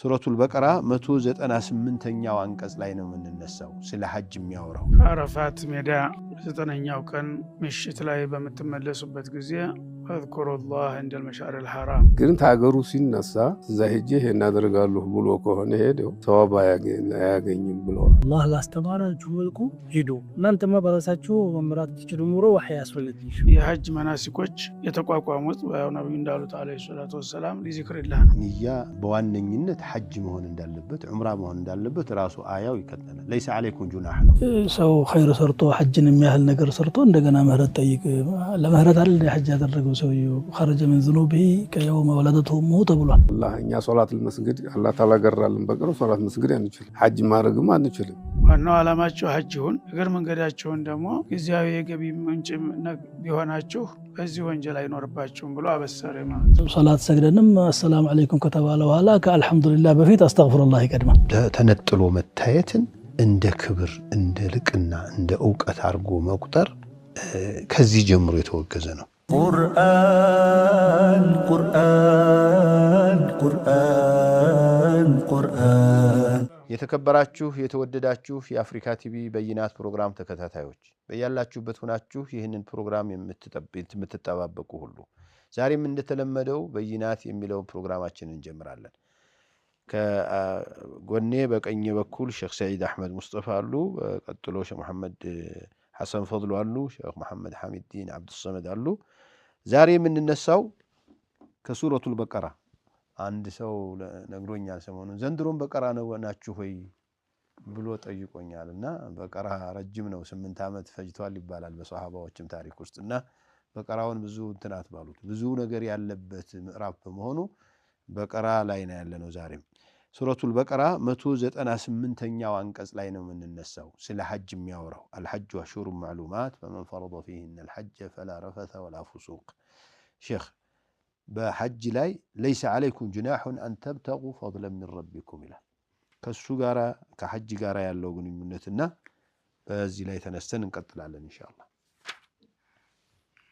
ሱረቱል በቀራ 198ኛው አንቀጽ ላይ ነው የምንነሳው ስለ ሐጅ የሚያወራው። አረፋት ሜዳ 9ኛው ቀን ምሽት ላይ በምትመለሱበት ጊዜ ፈዝኩሩላህ እንደል መሻሪል ሐራም። ግን ታገሩ ሲነሳ እዛ ሄጄ ይሄን አደርጋለሁ ብሎ ከሆነ ሄደው ሰዋብ አያገኝም ብለዋል። አላህ ላስተማራችሁ መልኩ ሂዱ። እናንተማ በራሳችሁ መምራት ትችሉ ኑሮ ወህይ ያስፈልግልሽ። የሐጅ መናሲኮች የተቋቋሙት ነብዩ እንዳሉት አለይሂ ሰላቱ ወሰላም ሊዚክሪላህ ነው። ንያ በዋነኝነት ሐጅ መሆን እንዳለበት ዑምራ መሆን እንዳለበት ራሱ አያው ይከተላል። ለይሰ አለይኩም ጁናህ ነው። ሰው ኸይር ሰርቶ ሐጅን የሚያህል ነገር ሰርቶ እንደገና ምህረት ጠይቅ። ለምህረት አይደል ሐጅ ያደረገው ሰውየው ኸረጀ ሚን ዙኑቢሂ ከየውመ ወለደትሁ ኡሙሁ ተብሏል። አላህ እኛ ሶላት መስጊድ አላህ ታላገራልን በቀር ሶላት መስጊድ አንችልም፣ ሐጅ ማድረግም አንችልም። ዋናው ዓላማችሁ ሐጅ ይሁን። እግር መንገዳችሁን ደግሞ ጊዜያዊ የገቢ ምንጭ ቢሆናችሁ በዚህ ወንጀል አይኖርባችሁም ብሎ አበሰረ ማለት ነው። ሶላት ሰግደንም አሰላሙ አለይኩም ከተባለ በኋላ ከአልሐምዱሊላህ በፊት አስተግፊሩላህ ይቀድማል። ተነጥሎ መታየትን እንደ ክብር፣ እንደ ልቅና፣ እንደ እውቀት አድርጎ መቁጠር ከዚህ ጀምሮ የተወገዘ ነው። ቁርአን ቁርአን ቁርአን ቁርአን። የተከበራችሁ የተወደዳችሁ የአፍሪካ ቲቪ በይናት ፕሮግራም ተከታታዮች በያላችሁበት ሆናችሁ ይህንን ፕሮግራም የምትጠባበቁ ሁሉ ዛሬም እንደተለመደው በይናት የሚለውን ፕሮግራማችንን እንጀምራለን። ከጎኔ በቀኝ በኩል ሼክ ሰዒድ አሕመድ ሙስጠፋ አሉ። ቀጥሎ ሼክ መሐመድ ሐሰን ፈድሉ አሉ። ሼክ መሐመድ ሐሚድዲን አብዱሰመድ አሉ። ዛሬ የምንነሳው ከሱረቱል በቀራ አንድ ሰው ነግሮኛል ሰሞኑን ዘንድሮም በቀራ ነው ናችሁ ወይ ብሎ ጠይቆኛል። እና በቀራ ረጅም ነው 8 ዓመት ፈጅቷል ይባላል በሰሃባዎችም ታሪክ ውስጥ። እና በቀራውን ብዙ እንትን አትባሉት፣ ብዙ ነገር ያለበት ምዕራፍ በመሆኑ በቀራ ላይ ነው ያለነው። ዛሬም ሱረቱል በቀራ 198ኛው አንቀጽ ላይ ነው የምንነሳው ስለ ሐጅ የሚያወራው። አልሐጁ አሽሁሩን ማዕሉማት ፈመን ፈረደ ፊሂነ አልሐጀ ፈላ ረፈተ ወላ ፉሱቅ። ሼክ በሐጅ ላይ ለይሰ ዓለይኩም ጁናሑን አን ተብተጉ ፈድለን ሚን ረቢኩም ይላል። ከሱ ጋራ ከሐጅ ጋራ ያለው ግንኙነትና በዚህ ላይ ተነስተን እንቀጥላለን ኢንሻአላህ።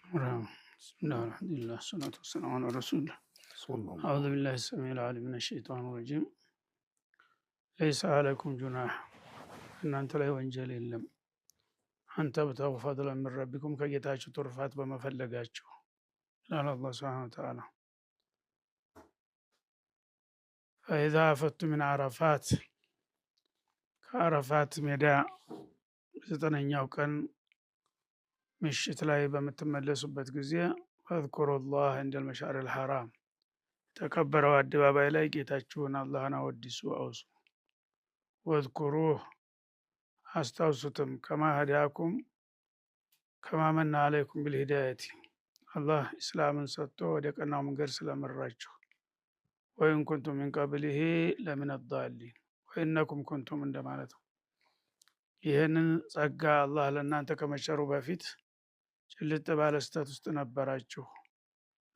ብስሚላሂ አልሐምዱሊላህ ሰላቱ ወሰላሙ ዐላ ረሱሊላህ አዑዙ ቢላሂ ሰሚኢል ዓሊም ሚነ ሸይጣኒ ረጂም። ለይሰ ዓለይኩም ጁናህ እናንተ ላይ ወንጀል የለም። አን ተብተጉ ፈድለን ሚን ረቢኩም ከጌታችሁ ትሩፋት በመፈለጋችሁ ይላል አላህ ሱብሓነሁ ወተዓላ። ፈኢዛ አፈቱ ሚን ዓረፋት ከዓረፋት ሜዳ 9ኛው ቀን ምሽት ላይ በምትመለሱበት ጊዜ ፈዝኩሩላህ እንደል መሻሪል ሐራም የተከበረው አደባባይ ላይ ጌታችሁን አላህን አወድሱ አውሱ። ወዝኩሩህ አስታውሱትም ከማ ሀዳኩም ከማ መና አለይኩም ቢልሂዳየቲ አላህ ኢስላምን ሰጥቶ ወደ ቀናው መንገድ ስለመራችሁ። ወኢን ኩንቱም ሚን ቀብሊሂ ለሚነ ዳሊን ወኢነኩም ኩንቱም እንደማለት ነው። ይህንን ጸጋ አላህ ለእናንተ ከመቸሩ በፊት ጭልጥ ባለ ስህተት ውስጥ ነበራችሁ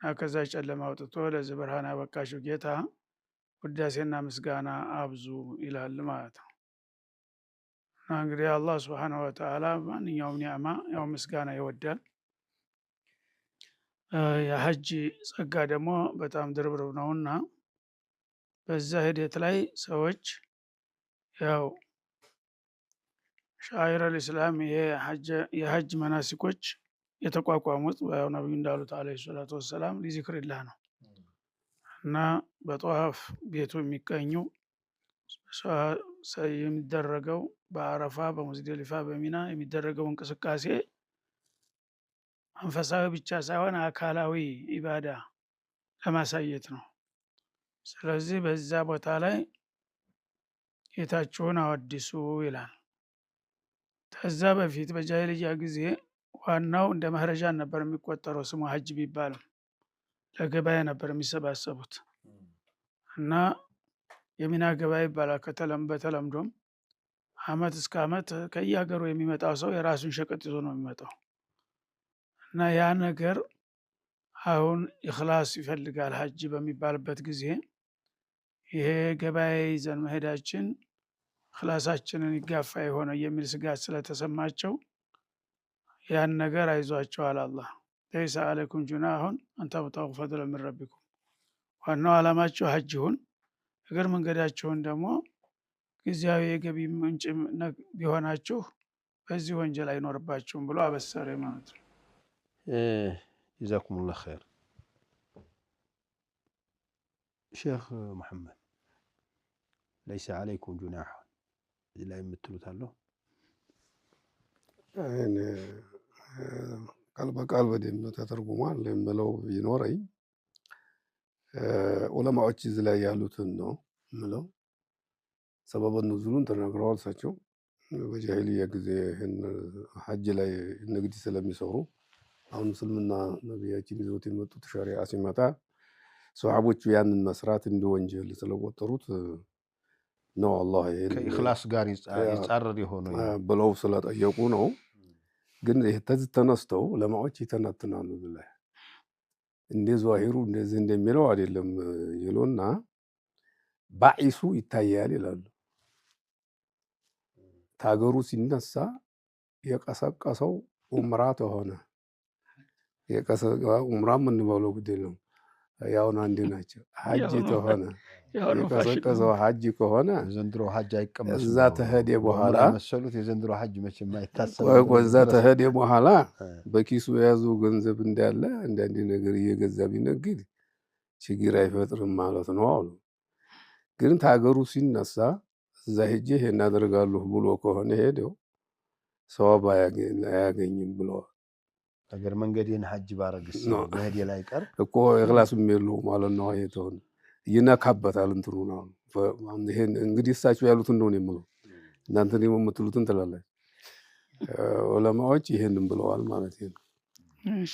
እና ከዛ ጨለማ አውጥቶ ለዚህ ብርሃን ያበቃችሁ ጌታ ውዳሴና ምስጋና አብዙ ይላል ማለት ነው። እና እንግዲህ አላህ ሱብሓነሁ ወተዓላ ማንኛውም ኒዕማ ያው ምስጋና ይወዳል። የሐጅ ጸጋ ደግሞ በጣም ድርብርብ ነውና በዛ ሂደት ላይ ሰዎች ያው ሻዒረል ኢስላም የሐጅ መናሲኮች የተቋቋሙት ያው ነብዩ እንዳሉት አለይሂ ሰላቱ ወሰላም ሊዚክሪላህ ነው። እና በጧፍ ቤቱ የሚገኙ የሚደረገው በአረፋ በሙዝደሊፋ በሚና የሚደረገው እንቅስቃሴ መንፈሳዊ ብቻ ሳይሆን አካላዊ ኢባዳ ለማሳየት ነው። ስለዚህ በዛ ቦታ ላይ ጌታችሁን አወድሱ ይላል። ከዛ በፊት በጃሂልያ ጊዜ ዋናው እንደ መህረጃ ነበር የሚቆጠረው ስሙ ሐጅ ቢባልም ለገበያ ነበር የሚሰባሰቡት እና የሚና ገበያ ይባላል። በተለምዶም አመት እስከ አመት ከየሀገሩ የሚመጣው ሰው የራሱን ሸቀጥ ይዞ ነው የሚመጣው እና ያ ነገር አሁን ኢኽላስ ይፈልጋል። ሐጅ በሚባልበት ጊዜ ይሄ ገበያ ይዘን መሄዳችን ኢኽላሳችንን ይጋፋ የሆነ የሚል ስጋት ስለተሰማቸው ያን ነገር አይዟቸዋል አላህ። ለይሰ አለይኩም ጁናሑን አን ተብተጉ ፈድለን ሚን ረቢኩም ዋናው ዓላማችሁ ሐጅ ይሁን። እግር መንገዳቸውን ደግሞ ጊዜያዊ የገቢ ምንጭ ቢሆናችሁ በዚህ ወንጀል አይኖርባችሁም ብሎ አበሰረ ማለት ነው። ጀዛኩሙላህ ኸይር። ሼክ መሐመድ ለይሰ ዓለይኩም ጁናሕ እዚህ ላይ የምትሉት አለው? ቃል በቃል በደንብ ተተርጉሟል የምለው ቢኖረኝ ዑለማዎች እዚህ ላይ ያሉትን ነው የምለው። ሰበበ ኑዙሉን ተናግረዋል እሳቸው። በጃሂልያ ጊዜ ሐጅ ላይ ንግድ ስለሚሰሩ አሁን እስልምና ነቢያችን ይዘውት የመጡት ሸሪዓ ሲመጣ ሰሃቦቹ ያንን መስራት እንደ ወንጀል ስለቆጠሩት ነው አላህ ከኢኽላስ ጋር ይጻረር የሆነ ብለው ስለጠየቁ ነው። ግን ተዚህ ተነስተው ዑለማዎች ይተነትናሉ ብለህ እንደ ዟሂሩ እንደዚህ እንደሚለው አይደለም ይሉና ባዒሱ ይታያል ይላሉ። ታገሩ ሲነሳ የቀሰቀሰው ዑምራ ተሆነ ዑምራም እንበለው ግድ የለም ያውን አንድ ናቸው። ሐጅ ተሆነ የቀሰቀሰው ሐጅ ከሆነ ዘንድሮ ሐጅ አይቀመስም። እዛ ተሄደ በኋላ መሰሉት የዘንድሮ ሐጅ መቼም አይታሰብ። እዛ ተሄደ በኋላ በኪሱ የያዘው ገንዘብ እንዳለ አንዳንድ ነገር እየገዛ ቢነግድ ችግር አይፈጥርም ማለት ነው አሉ። ግን ታገሩ ሲነሳ እዛ ሄጄ ይሄን አደርጋለሁ ብሎ ከሆነ ሄደው ሰዋብ አያገኝም ብለዋል። አገር መንገዴን ሐጅ ባረግስ መሄድ ላይ ቀር እኮ ኢኽላስም የለው ማለት ነው። አይተውን ይነካበታል እንትኑ ነው። ይሄን እንግዲህ እሳቸው ያሉት እንደሆነ የምለው እናንተ ደግሞ የምትሉትን ትላላችሁ። ዑለማዎች ይሄንን ብለዋል ማለት ነው።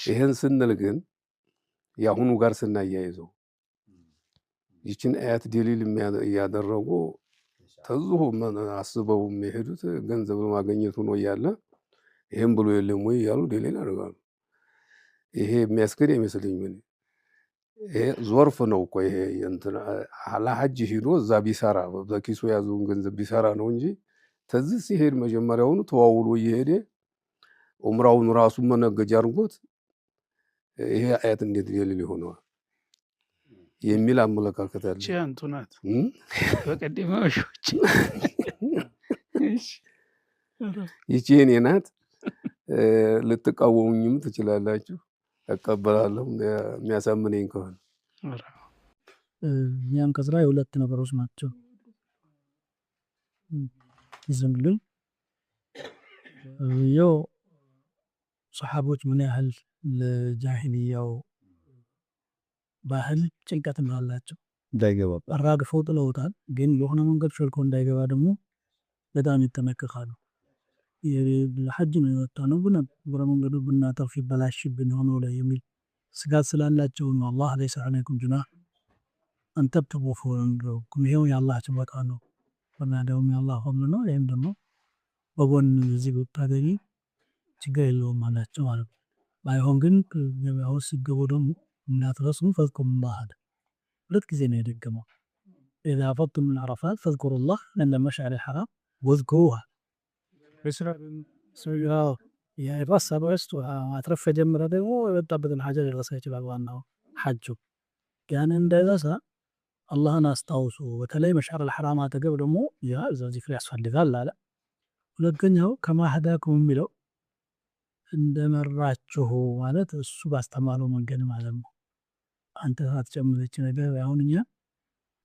ይሄን ስንል ግን የአሁኑ ጋር ስናያይዘው ይችን አያት ደሊል ያደረጉ ተዝሁ አስበው የሚሄዱት ገንዘብ ለማግኘት ሆኖ እያለ ይሄን ብሎ የለም ወይ ያሉ ደሊል ያደርጋሉ። ይሄ የሚያስገድ አይመስለኝም። ይሄ ዞርፍ ነው እኮ ይሄ እንትን ለሐጅ ሂዶ እዛ ቢሰራ በኪሱ ያዘውን ገንዘብ ቢሰራ ነው እንጂ ተዚህ ሲሄድ መጀመሪያውኑ ተዋውሎ እየሄደ ዑምራውን ራሱ መነገጃ አድርጎት ይሄ አያት እንዴት ደሊል ይሆነዋል የሚል አመለካከት አለ። አንቱ ናት በቀደመዎች ይቺ የኔ ናት። ልትቃወሙኝም ትችላላችሁ። እቀበላለሁ የሚያሳምነኝ ከሆነ። እኛም ከስራ የሁለት ነገሮች ናቸው ይዘምልን ያው ሰሃቦች ምን ያህል ለጃሂልያው ባህል ጭንቀት እንዳላቸው እንዳይገባ አራግፈው ጥለውታል። ግን የሆነ መንገድ ሸልኮ እንዳይገባ ደግሞ በጣም ይጠነቀቃሉ። ለሐጅ ነው የወጣነው ግን ወረ መንገዱ ብናተርፍ ይበላሽብን ሆኖ ላይ የሚል ስጋት ስላላቸው ነው አላህ ለይሰ ዐለይኩም ጁናህ አን ተብተጉ ፈድለኩም ይሄው የአላህ ችሎታ ነው እና ደግሞ የአላህ ፈድል ነው። ይሄም ደግሞ በጎን እዚህ ብታገኝ ችግር የለውም ማለቸው ማለት ነው። ባይሆን ግን ገበያው ሲገቡ ደግሞ እናትረሱ ፈዝኩሩላህ አለ። ሁለት ጊዜ ነው የደገመው። ኢዛ አፈድቱም ሚን ዐረፋት ፈዝኩሩላህ ዐንደ መሽዐሪል ሐራም ወዝኩሩሃ የራስ አበስቱ አትረፍ ጀምረ ደግሞ የወጣበትን ሐጀር ሊረሳ ይችላል። ዋናው ሐጁ ያን እንዳይረሳ አላህን አስታውሱ። በተለይ መሽዐሪል ሐራም አጠገብ ደግሞ ያ ዚክር ያስፈልጋል አለ። ሁለተኛው ከማ ሀዳኩም የሚለው እንደመራችሁ ማለት እሱ ባስተማረው መንገድ ማለት ነው። አንተ ሳትጨምረች ነገር አሁን እኛ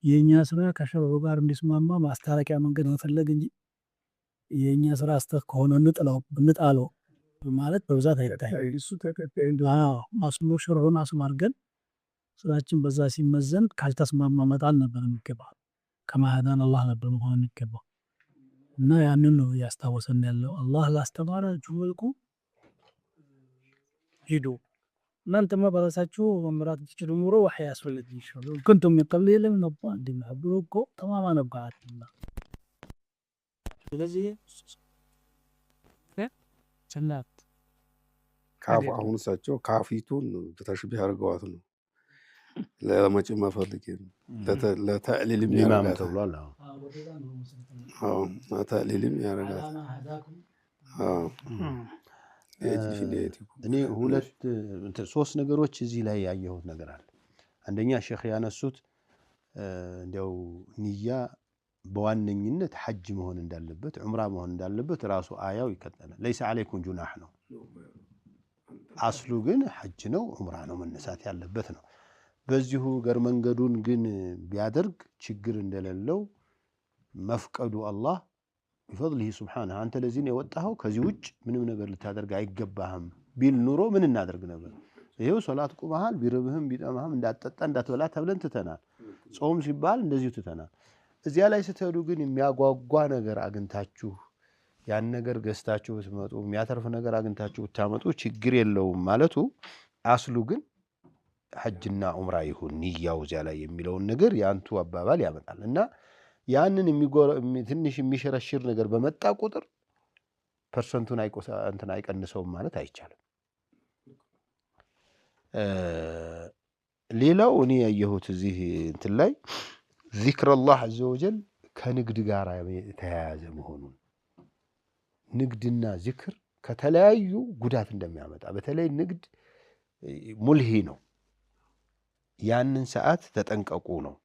የኛ ስራ ከሸሩ ጋር እንዲስማማ ማስታረቂያ መንገድ መፈለግ እንጂ የኛ ስራ አስተህ ከሆነ እንጣለው ማለት በብዛት አይታይም። እሱ ተከታይ አስሎ ሸሩን አስማርገን ስራችን በዛ ሲመዘን ካልተስማማ መጣል ነበር የሚገባው። ከማህዳን አላህ ነበር መሆን የሚገባው እና ያንን ነው ያስታወሰን ያለው። አላህ ላስተማራችሁ መልኩ ሂዱ። እናንተማ በራሳችሁ መምራት ትችሉ ኑሮ ወህይ ያስፈልግ ይችላል። kuntum ቀሊለን ነበር እንደማብሩ እኮ ተማማ ነበር። ስለዚህ ሰላት ካፍ አሁን እሳቸው ካፊቱን ተሽቢህ አድርገዋት ነው ለመጨመር ፈልጌ ነው። ለተዕሊልም ኢማም ተብሏል። አዎ ለተዕሊልም ያረጋት። እኔ ሶስት ነገሮች እዚህ ላይ ያየሁት ነገር አለ። አንደኛ ሼክ ያነሱት እንዲያው ንያ በዋነኝነት ሐጅ መሆን እንዳለበት ዑምራ መሆን እንዳለበት ራሱ አያው ይከተላል። ለይሰ አለይኩም ጁናህ ነው። አስሉ ግን ሐጅ ነው ዑምራ ነው መነሳት ያለበት ነው። በዚሁ ገር መንገዱን ግን ቢያደርግ ችግር እንደሌለው መፍቀዱ አላህ ቢፈድሊሂ ሱብሓነሁ አንተ ለዚህ ነው የወጣኸው ከዚህ ውጭ ምንም ነገር ልታደርግ አይገባህም ቢል ኑሮ ምን እናደርግ ነበር? ይሄው ሶላት ቁመሃል ቢርብህም ቢጠማህም እንዳትጠጣ እንዳትበላ ተብለን ትተናል። ጾም ሲባል እንደዚሁ ትተናል። እዚያ ላይ ስትሄዱ ግን የሚያጓጓ ነገር አግኝታችሁ ያን ነገር ገዝታችሁ ብትመጡ የሚያተርፍ ነገር አግኝታችሁ ብታመጡ ችግር የለውም ማለቱ አስሉ ግን ሐጅና ዑምራ ይሁን ንያው እዚያ ላይ የሚለውን ነገር ያንቱ አባባል ያመጣል እና ያንን ትንሽ የሚሸረሽር ነገር በመጣ ቁጥር ፐርሰንቱን አይቀንሰውም ማለት አይቻልም። ሌላው እኔ ያየሁት እዚህ እንትን ላይ ዚክረላህ ዐዘ ወጀል ከንግድ ጋር የተያያዘ መሆኑን ንግድና ዚክር ከተለያዩ ጉዳት እንደሚያመጣ በተለይ ንግድ ሙልሂ ነው። ያንን ሰዓት ተጠንቀቁ ነው።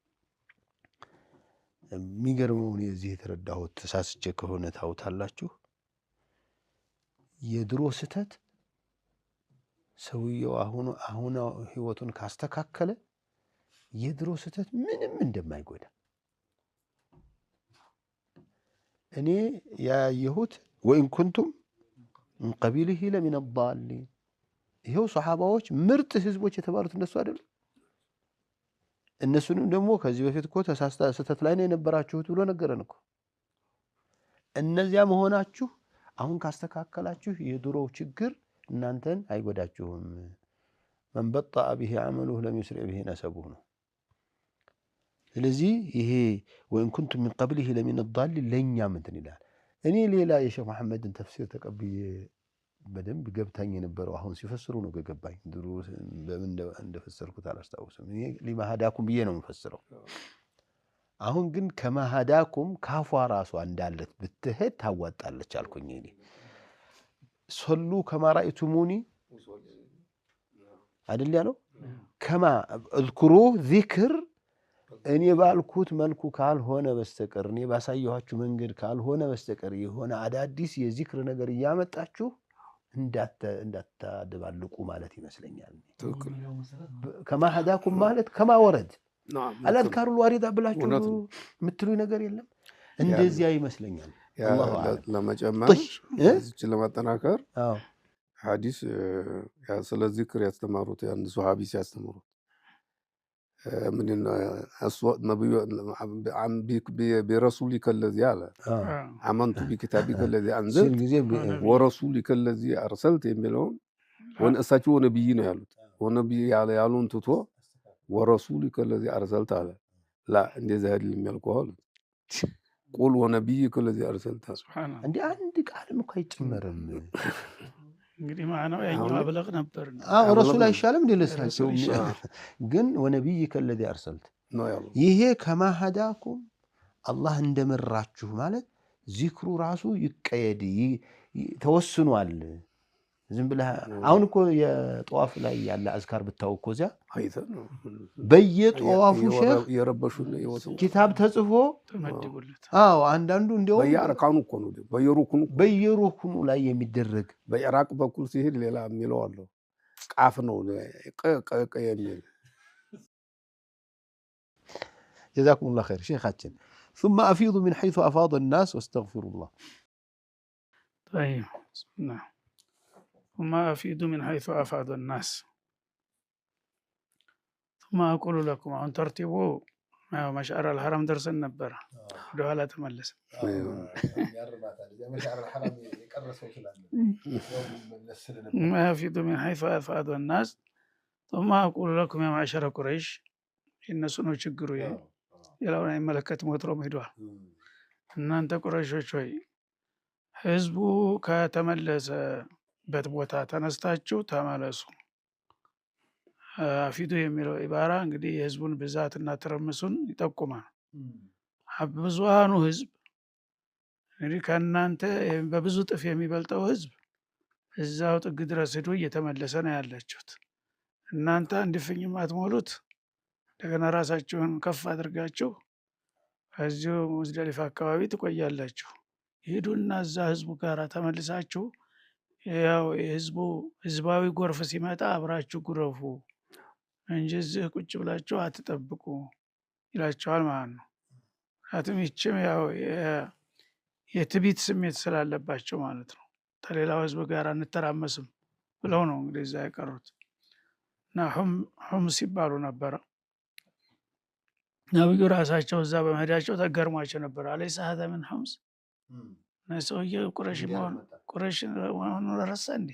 የሚገርመው እኔ እዚህ የተረዳሁት ተሳስቼ ከሆነ ታውታላችሁ። የድሮ ስህተት ሰውየው አሁን ህይወቱን ካስተካከለ የድሮ ስህተት ምንም እንደማይጎዳ እኔ ያየሁት ወኢን ኩንቱም ምን ቀቢሊሂ ለሚነ ዳሊን ይሄው ሰሓባዎች ምርጥ ህዝቦች የተባሉት እነሱ አይደሉም? እነሱንም ደግሞ ከዚህ በፊት እኮ ተሳስታ ስህተት ላይ ነው የነበራችሁት ብሎ ነገረን እኮ። እነዚያ መሆናችሁ አሁን ካስተካከላችሁ የድሮው ችግር እናንተን አይጎዳችሁም። መን በጠአ ቢሂ ዐመሉሁ ለም ዩስሪዕ ቢሂ ነሰቡሁ ነው። ስለዚህ ይሄ ወኢን ኩንቱም ሚን ቀብሊሂ ለሚነ ዳሊን ለእኛም እንትን ይላል። እኔ ሌላ የሼህ መሐመድን ተፍሲር ተቀብዬ በደንብ ገብታኝ የነበረው አሁን ሲፈስሩ ነው ገባኝ። ድሮ በምን እንደፈሰርኩት አላስታውስም። እኔ ሊማሃዳኩም ብዬ ነው የምፈስረው። አሁን ግን ከማሃዳኩም ካፏ ራሷ እንዳለት ብትሄድ ታዋጣለች አልኩኝ። እኔ ሶሉ ከማ ረአይቱሙኒ አይደል ያለው ከማ እዝኩሩ ዚክር እኔ ባልኩት መልኩ ካልሆነ በስተቀር እኔ ባሳየኋችሁ መንገድ ካልሆነ በስተቀር የሆነ አዳዲስ የዚክር ነገር እያመጣችሁ እንዳታደባልቁ ማለት ይመስለኛል። ከማ ሀዳኩም ማለት ከማ ወረድ አልአዝካሩል ዋሪዳ ብላችሁ የምትሉኝ ነገር የለም። እንደዚያ ይመስለኛል። ለመጨመር እዚች ለማጠናከር ሐዲስ ስለ ዚክር ያስተማሩት አንድ ሱሐቢ ሲያስተምሩት برسولك الذي آمنت بكتابك الذي أنزلت ورسولك الذي أرسلت የሚለውን እሳቸው ነብይ ነው ያሉት። ወነብይ ያሉን ትቶ ورسولك الذي أرسلت አለ። ላ እንደዛ አይደለም የሚያልከው አሉ። ቁል ወነብይከ الذي أرسلت ሱብሃንአላህ። እንዴ አንድ ቃልም እኮ አይጨመርም። እንግዲህ ማነው ያኛው አብለቅ ነበር ነው። ረሱል አይሻልም እንዴ ለሳቸው ግን ወነብይከ الذي أرسلت ነው ያለው። ይሄ ከማ ሀዳኩም አላህ እንደመራችሁ ማለት ዚክሩ ራሱ ይቀየድ ተወስኗል። ዝም ብለህ አሁን እኮ የጧፍ ላይ ያለ አዝካር ብታው እኮ እዚያ በየጧፉ ሼህ የረበሹና የወሰው ኪታብ ተጽፎ ተመድቦለት አንዳንዱ እንደው በየአርካኑ እኮ ነው በየሩኩኑ ላይ የሚደረግ በኢራቅ በኩል ሲሄድ ሌላ የሚለው አለው። ቃፍ ነው የሚል جزاكم الله خير شيخاتنا. ثم أفيضوا من حيث أفاض الناس واستغفروا الله. طيب نعم. ثم أفيضوا من حيث أفاض الناس ثم أقول لكم أن ترتبوا مشعر الحرم درس النبرة دوها لا تملس ما أفيضوا من حيث أفاض الناس ثم أقول لكم يا معشر قريش እነሱ ነው ችግሩ። ሌላውን አይመለከትም። ወትሮም ሄዷል። እናንተ ቁረይሾች ሆይ ህዝቡ ከተመለሰበት ቦታ ተነስታችሁ ተመለሱ። አፊዱ የሚለው ኢባራ እንግዲህ የህዝቡን ብዛትና ትርምሱን ይጠቁማል። ብዙሃኑ ህዝብ እንግዲህ ከእናንተ በብዙ ጥፍ የሚበልጠው ህዝብ እዛው ጥግ ድረስ ሄዶ እየተመለሰ ነው ያላችሁት። እናንተ እንድፍኝም አትሞሉት እንደገና ራሳችሁን ከፍ አድርጋችሁ እዚሁ ሙዝደሊፋ አካባቢ ትቆያላችሁ። ሂዱና እዛ ህዝቡ ጋር ተመልሳችሁ ያው ህዝባዊ ጎርፍ ሲመጣ አብራችሁ ጉረፉ እንጂ እዚህ ቁጭ ብላችሁ አትጠብቁ ይላቸዋል ማለት ነው። ምክንያቱም ይችም ያው የትቢት ስሜት ስላለባቸው ማለት ነው። ከሌላው ህዝብ ጋር እንተራመስም ብለው ነው እንግዲህ እዛ የቀሩት እና ሑምስ ይባሉ ነበረ። ነብዩ ራሳቸው እዛ በመሄዳቸው ተገርሟቸው ነበር። አለይሰ ሀዛ ምን ሑምስ ሰውዬ ቁረሽ መሆኑን ረሳ እንዴ?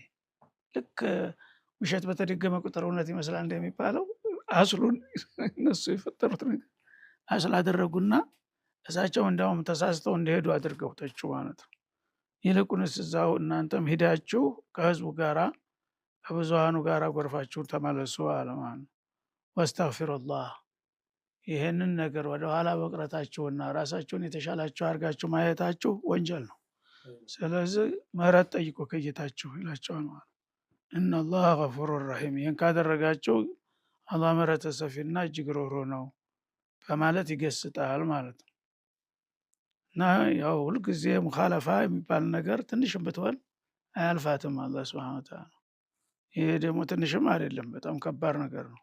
ልክ ውሸት በተደገመ ቁጥር እውነት ይመስላል እንደሚባለው አስሉን እነሱ የፈጠሩት ነገር አስል አደረጉና እሳቸው እንዳውም ተሳስተው እንደሄዱ አድርገው ተቹ ማለት ነው። ይልቁንስ እዛው እናንተም ሂዳችሁ ከህዝቡ ጋራ ከብዙሃኑ ጋራ ጎርፋችሁ ተመለሱ አለ ማለት ነው። ወስተግፊሩላህ ይህንን ነገር ወደ ኋላ መቅረታችሁና ራሳችሁን የተሻላችሁ አድርጋችሁ ማየታችሁ ወንጀል ነው። ስለዚህ ምህረት ጠይቁ ከጌታችሁ ይላቸዋል ማለት ነው። ኢነላህ ገፉር ረሒም ይህን ካደረጋችሁ አላህ ምህረተ ሰፊና እጅግ ሩህሩህ ነው በማለት ይገስጣል ማለት ነው። እና ያው ሁልጊዜ ሙኻለፋ የሚባል ነገር ትንሽም ብትሆን አያልፋትም አላህ ሱብሓነሁ ወተዓላ። ይሄ ደግሞ ትንሽም አይደለም፣ በጣም ከባድ ነገር ነው።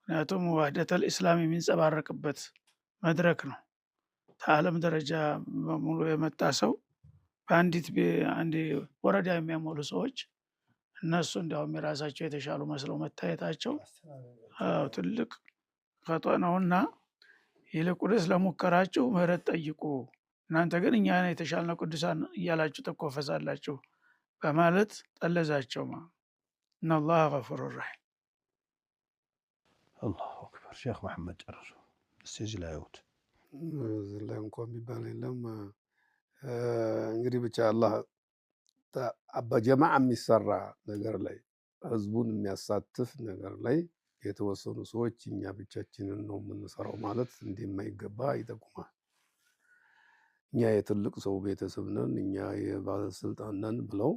ምክንያቱም ዋህደተል ኢስላም የሚንጸባረቅበት መድረክ ነው። ከዓለም ደረጃ በሙሉ የመጣ ሰው በአንዲት አንድ ወረዳ የሚያሞሉ ሰዎች እነሱ እንዲያውም የራሳቸው የተሻሉ መስለው መታየታቸው ትልቅ ኸጧ ነውና ይልቁንስ ለሙከራችሁ ምህረት ጠይቁ፣ እናንተ ግን እኛ የተሻልነው ቅዱሳን እያላችሁ ተኮፈሳላችሁ በማለት ጠለዛቸው። ኢነላህ ገፉር ረሒም። አላሁ አክበር። ሼክ መሐመድ ጨርሱ እስቲ እዚህ ላይ አዩት። እዚህ ላይ እንኳን የሚባል የለም። እንግዲህ ብቻ አላህ በጀማዓ የሚሰራ ነገር ላይ ህዝቡን የሚያሳትፍ ነገር ላይ የተወሰኑ ሰዎች እኛ ብቻችንን ነው የምንሰራው ማለት እንደማይገባ ይጠቁማል። እኛ የትልቅ ሰው ቤተሰብ ነን፣ እኛ የባለስልጣን ነን ብለው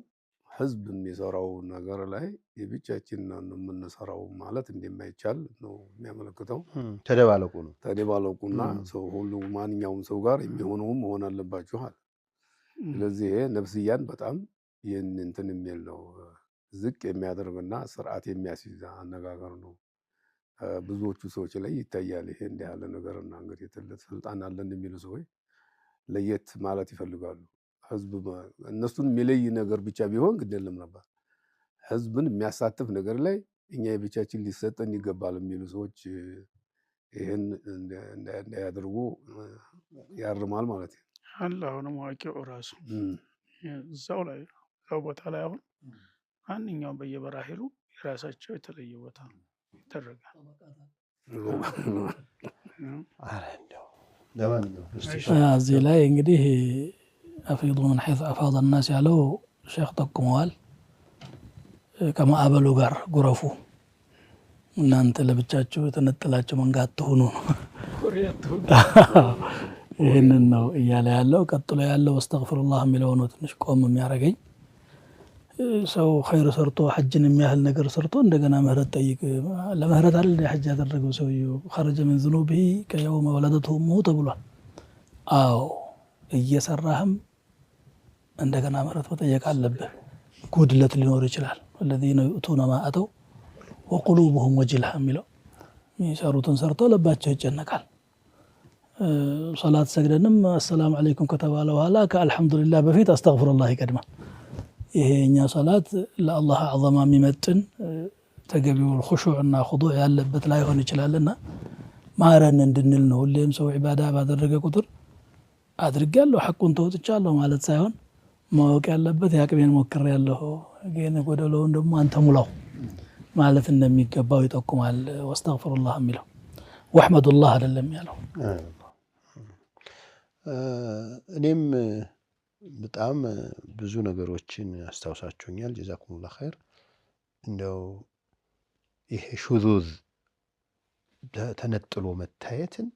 ህዝብ የሚሰራው ነገር ላይ የብቻችንን ነው የምንሰራው ማለት እንደማይቻል ነው የሚያመለክተው። ተደባለቁ ነው ተደባለቁና ሰው ሁሉ ማንኛውም ሰው ጋር የሚሆነውም መሆን አለባችኋል። ስለዚህ ነፍስያን በጣም ይህን እንትን የሚል ነው ዝቅ የሚያደርግና ስርዓት የሚያስይዝ አነጋገር ነው። ብዙዎቹ ሰዎች ላይ ይታያል ይሄ እንዲህ ያለ ነገርና እንግዲህ ትልቅ ስልጣን አለን የሚሉ ሰዎች ለየት ማለት ይፈልጋሉ። ህዝብ እነሱን የሚለይ ነገር ብቻ ቢሆን ግድ የለም ነበር። ህዝብን የሚያሳትፍ ነገር ላይ እኛ የብቻችን ሊሰጠን ይገባል የሚሉ ሰዎች ይህን እንዳያደርጉ ያርማል ማለት ነው። አላሁንም ዋቂው ራሱ እዛው ላይ እዛው ቦታ ላይ አሁን ማንኛውም በየበራሂሉ የራሳቸው የተለየ ቦታ ይደረጋል። እዚህ ላይ እንግዲህ አፊዱ ምን ሐይሱ አፋደ ናስ ያለው ሼክ ጠቁመዋል። ከማዕበሉ ጋር ጉረፉ፣ እናንተ ለብቻችሁ የተነጠላችሁ መንጋ አትሁኑ ነው። ይህንን ነው እያለ ያለው። ቀጥሎ ያለው አስተግፊሩላህ የሚለው ነው ትንሽ ቆም የሚያደርገኝ። ሰው ኸይር ሰርቶ ሐጅን የሚያህል ነገር ሰርቶ እንደገና ምህረት ጠይቅ። ለምህረት አይደል ሐጅ ያደረገው ሰውየው ኸረጀ ሚን ዙኑቢሂ ከየውመ ወለደትሁ ኡሙሁ ተብሏል። አዎ እየሰራህም እንደገና ምህረት መጠየቅ አለብህ። ጉድለት ሊኖር ይችላል። الذين يؤتون ما أتوا وقلوبهم وجلة የሚለው የሚሰሩትን ሰርተው ልባቸው ይጨነቃል። ሶላት ሰግደንም አሰላሙ አለይኩም ከተባለ በኋላ ከአልሐምዱሊላህ በፊት አስተግፊሩላህ ይቀድማል። ይሄኛ ሶላት ለአላህ አዕዘማ የሚመጥን ተገቢው ኹሹዕና ኹዱዕ ያለበት ላይሆን ይችላልና ማረን እንድንል ነው። ሁሌም ሰው ዒባዳ ባደረገ ቁጥር አድርጌያለሁ ሐቁን ተወጥቻለሁ ማለት ሳይሆን ማወቅ ያለበት ያቅሜን ሞክሬያለሁ ግን ጎደሎውን ደግሞ አንተ ሙላው ማለት እንደሚገባው ይጠቁማል። ወስተግፊሩላህ የሚለው ወሕመዱላህ አይደለም ያለው። እኔም በጣም ብዙ ነገሮችን አስታውሳችሁኛል። ጀዛኩሙላህ ኸይር። እንደው ይሄ ሹዙዝ ተነጥሎ መታየትን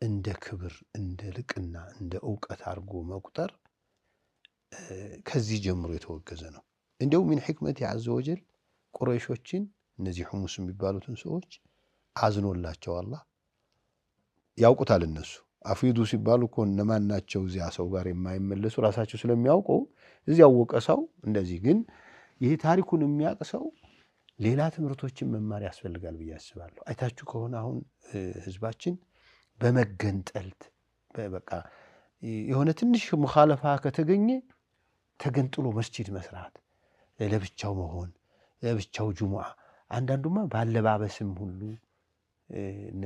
እንደ ክብር፣ እንደ ልቅና፣ እንደ እውቀት አድርጎ መቁጠር ከዚህ ጀምሮ የተወገዘ ነው። እንደው ሚን ሕክመት ዐዘ ወጀል ቁረይሾችን እነዚህ ሑሙስ የሚባሉትን ሰዎች አዝኖላቸው አላህ ያውቁታል እነሱ አፊዱ ሲባሉ እኮ እነማን ናቸው እዚያ ሰው ጋር የማይመለሱ ራሳቸው ስለሚያውቁ እዚህ ያወቀ ሰው እንደዚህ። ግን ይሄ ታሪኩን የሚያውቅ ሰው ሌላ ትምህርቶችን መማር ያስፈልጋል ብዬ አስባለሁ። አይታችሁ ከሆነ አሁን ህዝባችን በመገንጠልት በቃ የሆነ ትንሽ ሙኻለፋ ከተገኘ ተገንጥሎ መስጂድ መስራት፣ ለብቻው መሆን፣ ለብቻው ጁሙዓ፣ አንዳንዱማ ባለባበስም ሁሉ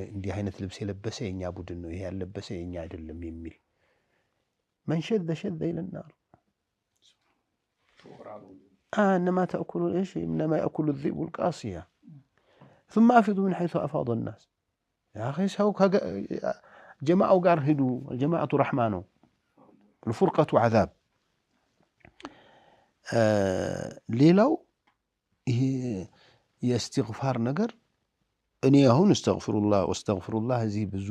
እንዲህ አይነት ልብስ የለበሰ የኛ ቡድን ነው፣ ይሄ ያለበሰ የኛ አይደለም የሚል መንሸደ ሸደ ይለናል። انما تاكل ايش انما ياكل الذئب القاصيه ثم افضوا من حيث افاض الناس يا اخي سو جماعه قار هدو الجماعه رحمانه الفرقه عذاب ሌላው ይሄ የእስትግፋር ነገር እኔ አሁን استغفرullah እዚህ ብዙ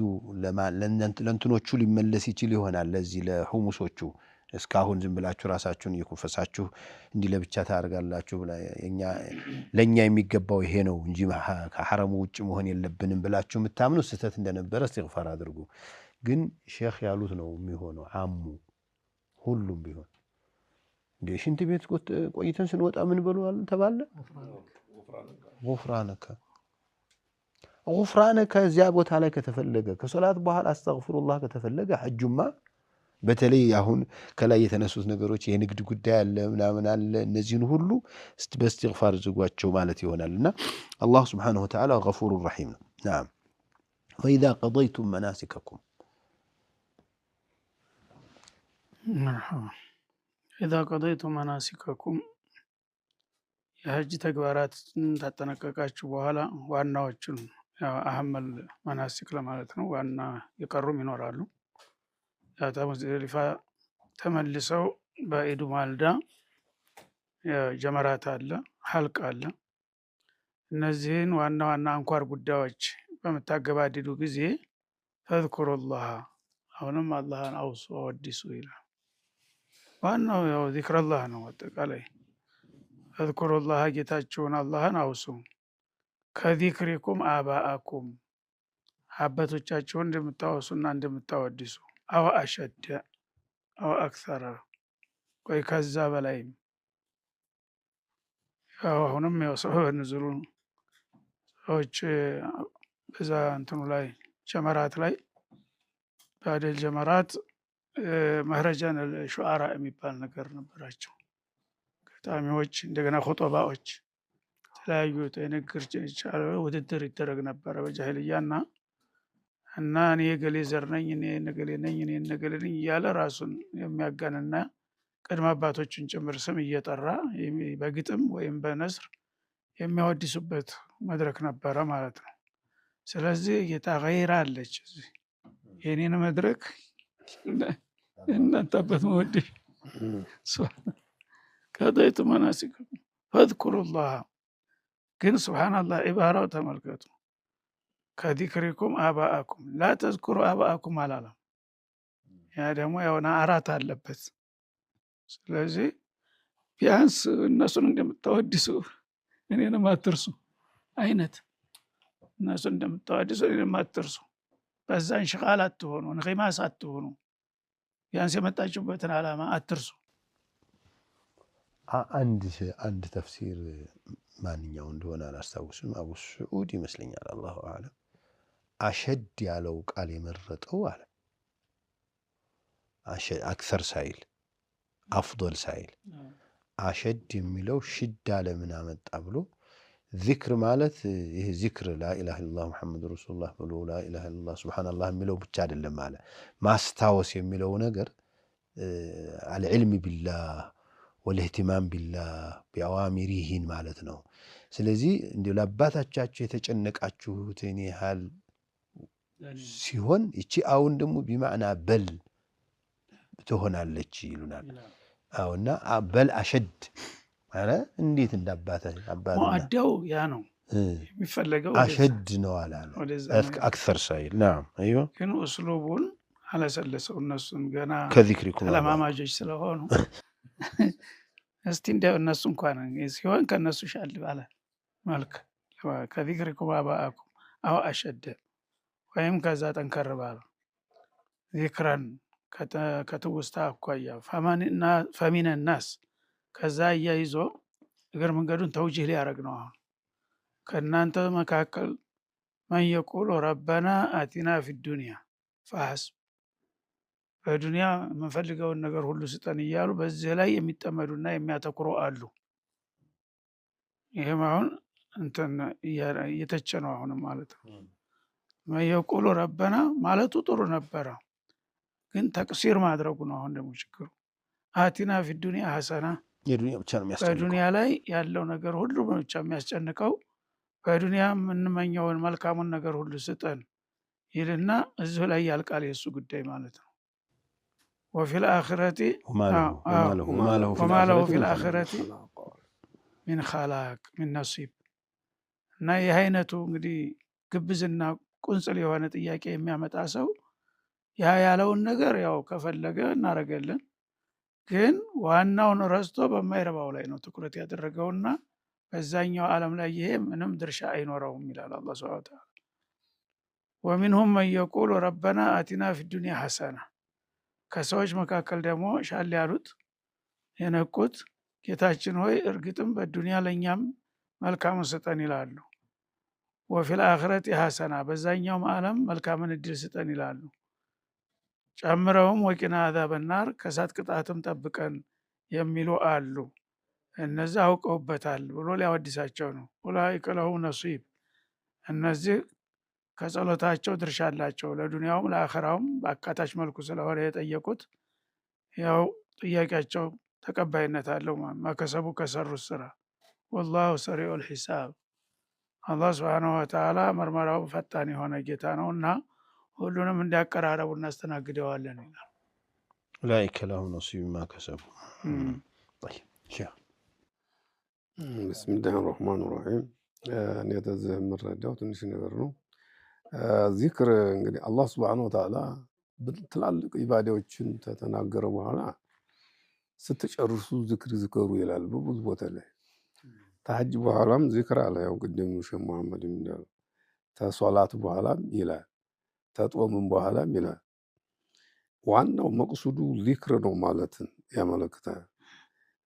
ለእንትኖቹ ሊመለስ ይችል ይሆናል። ለዚህ ለሁሙሶቹ እስካሁን ዝም ብላችሁ ራሳችሁን እየኮፈሳችሁ እንዲህ ለብቻ ታርጋላችሁ ለኛ የሚገባው ይሄ ነው እንጂ ከሐረሙ ውጭ መሆን የለብንም ብላችሁ የምታምኑ ስህተት እንደነበረ استغفار አድርጉ። ግን ሼክ ያሉት ነው የሚሆነው። አሙ ሁሉም ቢሆን እንደ ሽንት ቤት ቆይተን ስንወጣ ምን በሉዋል ተባለ? غفرانك እዚያ ቦታ ላይ ከተፈለገ ከሶላት በኋላ استغفرullah ከተፈለገ ሐጁማ በተለይ አሁን ከላይ የተነሱት ነገሮች የንግድ ጉዳይ አለ ምናምን አለ እነዚህን ሁሉ በእስትግፋር ዝጓቸው ማለት ይሆናልና አላህ Subhanahu Wa Ta'ala غفور رحيم ነው። نعم وإذا قضيتم مناسككم إذا قضيتم مناسككم የሐጅ ተግባራት ታጠናቀቃችሁ በኋላ ዋናዎቹን አህመል መናሲክ ለማለት ነው። ዋና የቀሩም ይኖራሉ። ሙዝደሊፋ ተመልሰው በኢዱ ማልዳ ጀመራት አለ፣ ሐልቅ አለ። እነዚህን ዋና ዋና አንኳር ጉዳዮች በመታገባደዱ ጊዜ ፈዝኩሩላህ አሁንም አላህን አውሱ አወድሱ ይላል። ዋናው ያው ዚክረላህ ነው። አጠቃላይ ፈዝኩሩላህ ጌታችሁን አላህን አውሱ ከዚክሪኩም አባአኩም አባቶቻችሁን እንደምታወሱና እንደምታወድሱ አው አሸደ አው አክሰረ ወይ ከዛ በላይም አሁንም ያው ሰው ንዝሩ ሰዎች በዛ እንትኑ ላይ ጀመራት ላይ ባደል ጀመራት መህረጃን ሹዓራ የሚባል ነገር ነበራቸው። ገጣሚዎች እንደገና ኹጠባዎች ተለያዩ ንግግር ውድድር ይደረግ ነበረ በጃሂልያና እና እኔ ገሌ ዘር ነኝ እኔ ነገሌ ነኝ እኔ ነገሌ ነኝ እያለ ራሱን የሚያጋንና ቅድመ አባቶችን ጭምር ስም እየጠራ በግጥም ወይም በነስር የሚያወድሱበት መድረክ ነበረ ማለት ነው። ስለዚህ ጌታ ገይራ አለች የኔን መድረክ እናንተበት መወድሽ ቀደይቱ መናሲክኩም ፈዝኩሩላህ ግን ሱብሃንአላህ ኢባራው ተመልከቱ። ከዚክሪኩም አባአኩም ላ ተዝኩሩ አባአኩም አላለም። ያ ደግሞ ያውና አራት አለበት። ስለዚህ ቢያንስ እነሱን እንደምታወድሱ እኔንም አትርሱ አይነት እነሱን እንደምታወድሱ እኔንም አትርሱ። በዛ እንሽቃል አትሆኑ፣ እንኺማስ አትሆኑ። ቢያንስ የመጣችሁበትን ዓላማ አትርሱ። አንድ ተፍሲር ማንኛው እንደሆነ አላስታውስም። አቡ ስዑድ ይመስለኛል አላሁ አዕለም አሸድ ያለው ቃል የመረጠው አለ አክሰር ሳይል አፍዶል ሳይል አሸድ የሚለው ሽዳ ለምን አመጣ ብሎ ዚክር ማለት ይሄ ዚክር ላኢላሃ ኢላላህ ሙሐመድ ረሱሉላህ ብሎ ላኢላሃ ኢላላህ ሱብሃንአላህ የሚለው ብቻ አይደለም አለ ማስታወስ የሚለው ነገር አልዕልም ቢላህ ወልኢህቲማም ቢላህ ቢአዋሚሪሂን ማለት ነው። ስለዚህ እንዲሁ ለአባታቻችሁ የተጨነቃችሁትን ያህል ሲሆን ይቺ አሁን ደግሞ ቢማዕና በል ትሆናለች ይሉናል። አውና በል አሸድ ማለት እንዴት ሙአዳው ያ ነው የሚፈለገው አሸድ ነው አላለ አክሰር ሳይል نعم ايوه ግን እስሉቡን አላሰለሰው እነሱን ገና ከዚክሪኩም አለማማጆች ስለሆኑ እስቲ እንደው እነሱ እንኳን ሲሆን ከነሱ ሻል ባለ መልክ ከዚክሪኩም አባአኩም አው አሸደ ወይም ከዛ ጠንከር ባለ ዚክረን ከትውስታ አኳያ ፈሚነ ናስ ከዛ እያይዞ እግር መንገዱን ተውጅህ ሊያደርግ ነው። አሁን ከእናንተ መካከል መን የቁሉ ረበና አቲና ፊ ዱንያ ፈሐስብ በዱንያ የምንፈልገውን ነገር ሁሉ ስጠን እያሉ በዚህ ላይ የሚጠመዱና የሚያተኩሩ አሉ። ይህም አሁን እንትን እየተቸ ነው አሁንም ማለት ነው። መን የቁሉ ረበና ማለቱ ጥሩ ነበረ፣ ግን ተቅሲር ማድረጉ ነው አሁን ደግሞ ችግሩ። አቲና ፊ ዱንያ ሐሰና የዱንያ ብቻ ነው የሚያስጨንቀው። በዱንያ ላይ ያለው ነገር ሁሉ ብቻ የሚያስጨንቀው በዱንያ የምንመኘውን መልካሙን ነገር ሁሉ ስጠን ይልና እዚሁ ላይ ያልቃል የእሱ ጉዳይ ማለት ነው። ወፊል አኺረቲ ወማ ለሁ ፊል አኺረቲ ሚን ኸላቅ ሚን ነሲብ። እና ይህ አይነቱ እንግዲህ ግብዝና ቁንጽል የሆነ ጥያቄ የሚያመጣ ሰው ያ ያለውን ነገር ያው ከፈለገ እናረገለን፣ ግን ዋናውን ረስቶ በማይረባው ላይ ነው ትኩረት ያደረገውና በዛኛው ዓለም ላይ ይሄ ምንም ድርሻ አይኖረውም ይላል አላህ ሱብሓነሁ ወተዓላ። ወሚንሁም መን የቁሉ ረበና አቲና ፊ ዱንያ ሐሰና። ከሰዎች መካከል ደግሞ ሻል ያሉት የነቁት ጌታችን ሆይ እርግጥም በዱንያ ለእኛም መልካምን ስጠን ይላሉ። ወፊል አኺረቲ ሐሰና በዛኛውም ዓለም መልካምን እድል ስጠን ይላሉ። ጨምረውም ወቂና አዛበ ናር ከእሳት ቅጣትም ጠብቀን የሚሉ አሉ። እነዚህ አውቀውበታል ብሎ ሊያወድሳቸው ነው። ኡላኢከ ለሁም ነሲብ፣ እነዚህ ከጸሎታቸው ድርሻ አላቸው ለዱንያውም ለአኸራውም በአካታች መልኩ ስለሆነ የጠየቁት ያው ጥያቄያቸው ተቀባይነት አለው። ማከሰቡ ከሰሩት ስራ ወላሁ ሰሪዑል ሒሳብ። አላህ ሱብሓነሁ ወተዓላ መርመራው ፈጣን የሆነ ጌታ ነውና ሁሉንም እንዲያቀራረቡ እናስተናግደዋለን ይላል። ኡላኢከ ለሁም ነሲብ ማ ከሰቡ። ብስሚላህ ራህማን ራሒም። እኔ ተዚህ የምረዳው ትንሽ ነገር ነው። ዚክር እንግዲህ አላህ ሱብሓነሁ ወተዓላ ትላልቅ ኢባዳዎችን ከተናገረ በኋላ ስትጨርሱ ዝክር ዝከሩ ይላል በብዙ ቦታ ላይ። ተሐጅ በኋላም ዚክር አለ። ያው ቅድም ሼህ መሐመድ እንዳሉ ተሶላት በኋላም ይላል፣ ተጦምም በኋላም ይላል። ዋናው መቅሱዱ ዚክር ነው ማለትን ያመለክታል።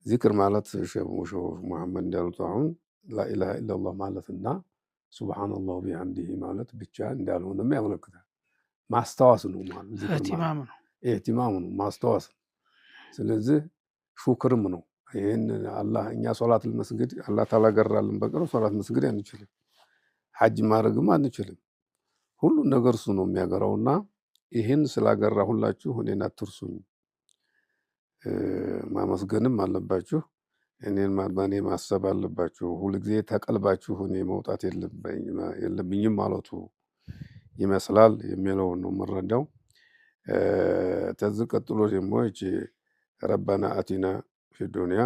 ዚክር ማለት ሼህ መሐመድ እንዳሉት አሁን ላኢላሃ ኢለላህ ማለትና ሱብሃነላህ ቢሐምዲሂ ማለት ብቻ እንዳልሆነም ያመለክታል። ማስታወስ ነው ማለት ዚክር ማለት ኢህቲማም ነው፣ ማስታወስ። ስለዚህ ሹክርም ነው። ይሄን አላህ እኛ ሶላት መስጊድ አላህ ታላገራልን በቀር ሶላት መስጊድ አንችልም፣ ሐጅ ማድረግም አንችልም። ሁሉን ነገር እሱ ነው የሚያገራውና ይሄን ስላገራ ሁላችሁ እኔን አትርሱኝ፣ ማመስገንም አለባችሁ፣ እኔን በእኔ ማሰብ አለባችሁ፣ ሁልጊዜ ተቀልባችሁ እኔ መውጣት የለብኝም ማለቱ ይመስላል የሚለውን ነው የምረዳው። ተዚህ ቀጥሎ ደግሞ እቺ ረበና አቲና ፊ ዱንያ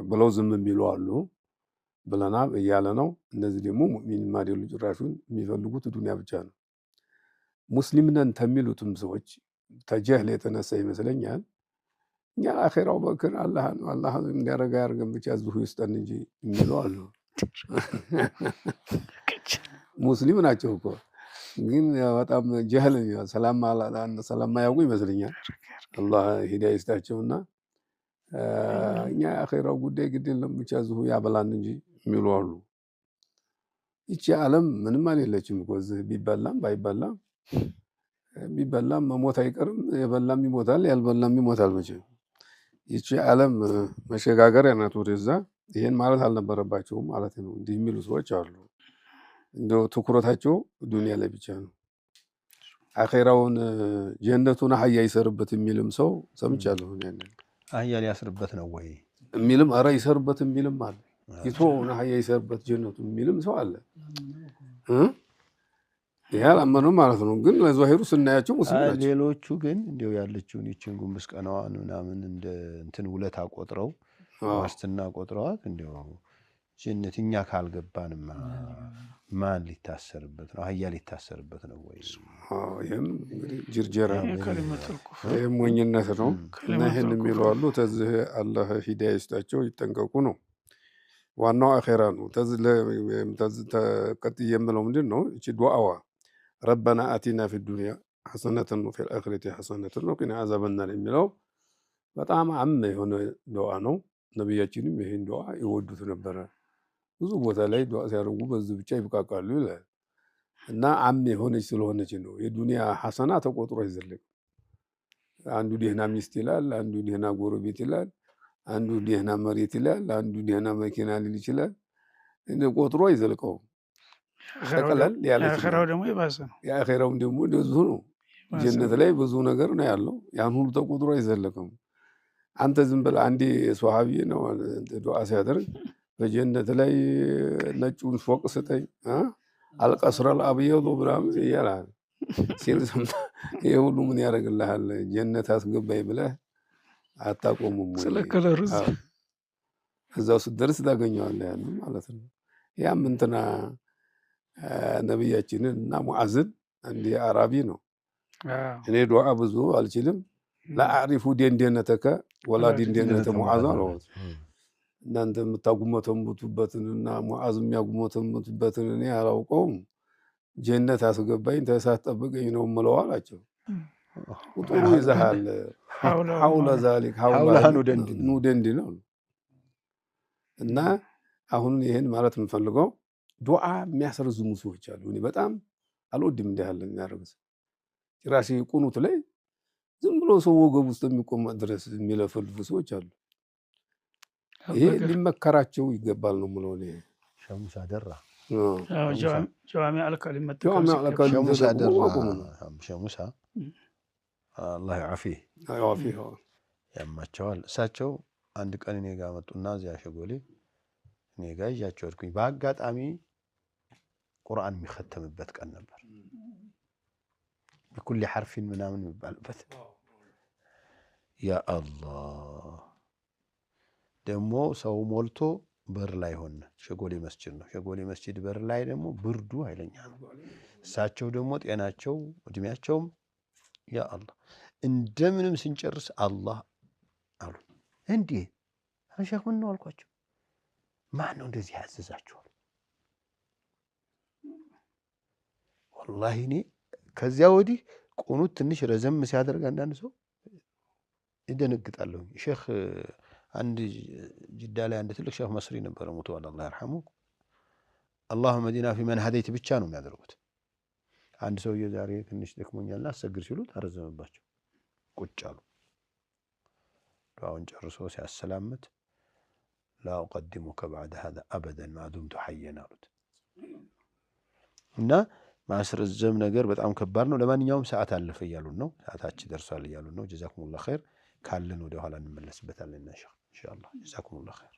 ብለው ዝም የሚሉ አሉ ብለናል እያለ ነው። እነዚህ ደግሞ ሙእሚን አይደሉ፣ ጭራሹን የሚፈልጉት ዱንያ ብቻ ነው። ሙስሊም ነን ተሚሉትም ሰዎች ተጀህል የተነሳ ይመስለኛል እኛ አኺራው በክር አላህ እንዲያረጋ ያርገን ብቻ እዚሁ ይስጠን እንጂ የሚሉ አሉ። ሙስሊም ናቸው እኮ ግን በጣም ጀህል ሰላማያውቁ ይመስለኛል። አላህ ሂዳያ ይስጣቸውና እኛ አኺራው ጉዳይ ግድ የለም ብቻ እዚሁ ያበላን እንጂ የሚሉ አሉ። ይቺ ዓለም ምንም አይደለችም እኮ እዚህ ቢበላም ባይበላም ቢበላም መሞት አይቀርም። የበላም ይሞታል፣ ያልበላም ይሞታል። መቼም ይቺ ዓለም መሸጋገሪያ ናት ወደዛ። ይሄን ማለት አልነበረባቸውም ማለት ነው። እንዲህ የሚሉ ሰዎች አሉ። እንደው ትኩረታቸው ዱንያ ላይ ብቻ ነው። አኺራውን ጀነቱን አህያ ይሰርበት የሚልም ሰው ሰምቻለሁ። አህያ ሊያስርበት ነው ወይ የሚልም ኧረ ይሰርበት የሚልም አለ። ይተወውን አህያ ይሰርበት ጀነቱን የሚልም ሰው አለ። ይሄ አላመኑም ማለት ነው። ግን ለዛሂሩ ስናያቸው ሙስሊም ናቸው። ሌሎቹ ግን እንዲያው ያለችውን ይችን ጉንብስ ቀናዋን ምናምን እንደ እንትን ውለታ ቆጥረው ዋስትና ቆጥረዋት እንዲያው ጀነት እኛ ካልገባንማ ማን ሊታሰርበት ነው? አህያ ሊታሰርበት ነው ወይ? ይሄም ጅርጀራ ይሄም ሞኝነት ነው። እና ይሄን የሚሉ አሉ። ተዚህ አላህ ሂዳያ ይስጣቸው፣ ይጠንቀቁ ነው። ዋናው አኺራ ነው። ተዚህ ተቀጥዬ የምለው ምንድን ነው? እቺ ዱዓዋ ረበና አቲና ፊ ዱንያ ሐሰነተን ወፊል አኺረቲ ሐሰነተን ወቂና አዛበናር የሚለው በጣም አም የሆነ ዱዓ ነው። ነቢያችንም ይሄን ዱዓ ይወዱት ነበረ። ብዙ ቦታ ላይ ዱዓ ሲያደርጉ በዚህ ብቻ ይብቃቃሉ ይላል እና አም የሆነች ስለሆነች ነው። የዱንያ ሐሰና ተቆጥሮ አይዘለቅም። አንዱ ደህና ሚስት ይላል፣ አንዱ ደህና ጎረቤት ይላል፣ አንዱ ደህና መሬት ይላል፣ አንዱ ደህና መኪና ሊል ይችላል። እንደ ቆጥሮ አይዘልቀውም። ጠቅለል ያለ የአኺራው ደግሞ የባሰ ነው። የአኺራውም ደግሞ እንደዚሁ ነው። ጀነት ላይ ብዙ ነገር ነው ያለው። ያን ሁሉ ተቆጥሮ አይዘለቅም። አንተ ዝም ብለህ አንዴ ሷሃቢ ነው ዱዓ ሲያደርግ በጀነት ላይ ነጩን ፎቅ ስጠኝ አልቀስረል አብየዱ ምናምን እያልሃል ሲል ሰምተህ ይሄ ሁሉ ምን ያደርግልሃል? ጀነት አስገባኝ ብለህ አታቆሙም ወይ? ስለ ከለሩ እዛው ስትደርስ ታገኘዋለህ ያን ማለት ነው። ያም እንትና ነቢያችንን እና ሙዓዝን አንድ አራቢ ነው። እኔ ዱዓ ብዙ አልችልም ላአዕሪፉ ደንደነተከ ወላ ደንደነተ ሙዓዝ አለሁት። እናንተ የምታጉመተምቱበትንና ሙዓዝ የሚያጉመተምቱበትን እኔ አላውቀውም። ጀነት አስገባኝ ተሳት ጠብቀኝ ነው የምለው አላቸው። ቁጥሩ ይዘሃል ሐውለ ዛሊክ ሐውለ ኑደንድ ነው እና አሁን ይሄን ማለት የምፈልገው ዱዓ የሚያስረዝሙ ሰዎች አሉ። እኔ በጣም አልወድም እንዲህ ያለ የሚያደርጉት ጭራሽ ቁኑት ላይ ዝም ብሎ ሰው ወገብ ውስጥ የሚቆመጥ ድረስ የሚለፈልፉ ሰዎች አሉ። ይሄ ሊመከራቸው ይገባል ነው የምለው እኔ። ሸሙሳ ደራ ጀዋሚዕ አልከሊም ሸሙሳ አላህ ያዕፊህ ያማቸዋል። እሳቸው አንድ ቀን እኔ ጋር መጡና እዚያ ሸጎሌ እኔ ጋር ይዣቸው ሄድኩኝ። በአጋጣሚ ቁርአን የሚختምበት ቀን ነበር። በኩል ሐርፊን ምናምን የሚባልበት ያ አላህ ደግሞ ሰው ሞልቶ በር ላይ ሆነ። ሸጎሌ መስጂድ ነው። ሸጎሌ መስጂድ በር ላይ ደግሞ ብርዱ ኃይለኛ ነው። እሳቸው ደግሞ ጤናቸው እድሜያቸውም ያ አላህ እንደምንም ስንጨርስ አላህ አሉ። እንዴ ሼኽ ምን ነው አልኳቸው። ማን ነው እንደዚህ ያዘዛችኋል? ወላሂ እኔ ከዚያ ወዲህ ቁኑት ትንሽ ረዘም ሲያደርግ አንዳንድ ሰው ይደነግጣለሁ። ሼኽ አንድ ጅዳ ላይ አንድ ትልቅ ሼኽ መስሪ ነበረ ሞተዋል አላህ ይርሐሙ። አላሁመ መዲና ፊ መን ሀደይት ብቻ ነው የሚያደርጉት። አንድ ሰውዬ ዛሬ ትንሽ ደክሞኛልና አሰግድ ሲሉት አረዘመባቸው። ቁጭ አሉ። ዱዓውን ጨርሶ ሲያሰላምት ላ ኡቀድሙከ በዕደ ሀዛ አበደን ማ ዱምቱ ሐየን አሉት። እና ማስረዘም ነገር በጣም ከባድ ነው። ለማንኛውም ሰዓት አለፈ እያሉን ነው። ሰዓታችን ደርሷል እያሉን ነው። ጀዛኩሙላህ ኸይር። ካለን ወደ ኋላ እንመለስበታለን ኢንሻአላህ። ጀዛኩሙላህ ኸይር።